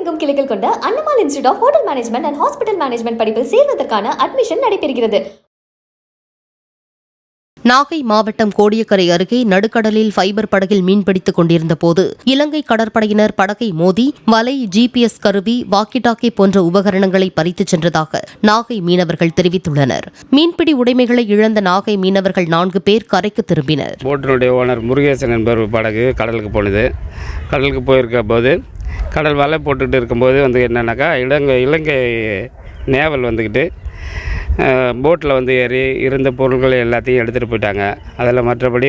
தமிழகமெங்கும் கிளைகள் கொண்ட Annamal institute of hotel management and hospital management படிப்பில் சேர்வதற்கான அட்மிஷன் நடைபெறுகிறது. நாகை மாவட்டம் கோடியக்கரை அருகே நடுக்கடலில் ஃபைபர் படகில் மீன்பிடித்துக் கொண்டிருந்த போது இலங்கை கடற்படையினர் படகை மோதி வலை, GPS கருவி, வாக்கி டாக்கி போன்ற உபகரணங்களை பறித்துச் சென்றதாக நாகை மீனவர்கள் தெரிவித்துள்ளனர். மீன்பிடி உடைமைகளை இழந்த நாகை மீனவர்கள் 4 பேர் கரைக்கு திரும்பினர். போட்டினுடைய ஓனர் முருகேசன் என்பவர் படகு கடலுக்கு போனது. கடலுக்கு போயிருக்க போது கடல் வலை போட்டுக்கிட்டு இருக்கும்போது என்னன்னாக்கா இலங்கை நேவல் வந்துக்கிட்டு போட்டில் ஏறி இருந்த பொருட்களை எல்லாத்தையும் எடுத்துகிட்டு போயிட்டாங்க. அதில் மற்றபடி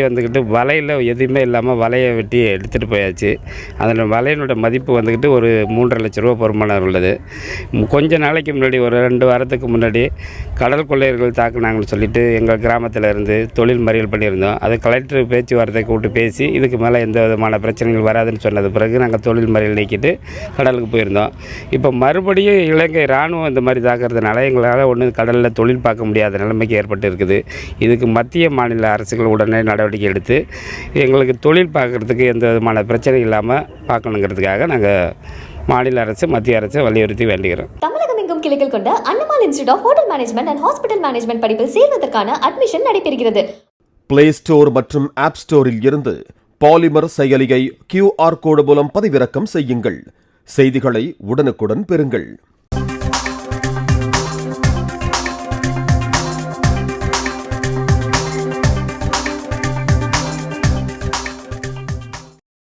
வலையில் எதுவுமே இல்லாமல் வலையை வெட்டி எடுத்துகிட்டு போயாச்சு. அதில் வலையினோட மதிப்பு ஒரு 3.5 லட்ச ரூபா பொறுமானம் உள்ளது. கொஞ்ச நாளைக்கு முன்னாடி ஒரு 2 வாரத்துக்கு முன்னாடி கடல் கொள்ளையர்கள் தாக்குனாங்கன்னு சொல்லிட்டு எங்கள் கிராமத்தில் இருந்து தொழில் மறியல் பண்ணியிருந்தோம். அது கலெக்டர் பேச்சுவார்த்தை கூப்பிட்டு பேசி இதுக்கு மேலே எந்த விதமான பிரச்சனைகள் வராதுன்னு சொன்னது பிறகு நாங்கள் தொழில் மறியல் நீக்கிட்டு கடலுக்கு போயிருந்தோம். இப்போ மறுபடியும் இலங்கை இராணுவம் இந்த மாதிரி தாக்குறதுனால எங்களால் ஒன்றும் கடலில் தொழில் பார்க்க முடியாத நிலைமைக்கு ஏற்பட்டு இருக்குது. இதுக்கு மத்திய மாநில அரசுகள் உடனே நடவடிக்கை எடுத்து எங்களுக்கு தொழில் பார்க்குறதுக்கு எந்த விதமான பிரச்சனை இல்லாமல் பார்க்கணுங்கிறதுக்காக நாங்கள் மாநில அரசு, மத்திய அரசு வலியுறுத்தி வேண்டுகிறோம். தமிழகமெங்கும் கிளைகள் கொண்ட Annamal institute of hotel management and hospital management படிப்பில் சேர்வதற்கான அட்மிஷன் நடைபெறுகிறது. பிளே ஸ்டோர் மற்றும் ஆப் ஸ்டோரில் இருந்து பாலிமர் செயலியை QR கோடு மூலம் பதிவிறக்கம் செய்யுங்கள். செய்திகளை உடனுக்குடன் பெறுங்கள்.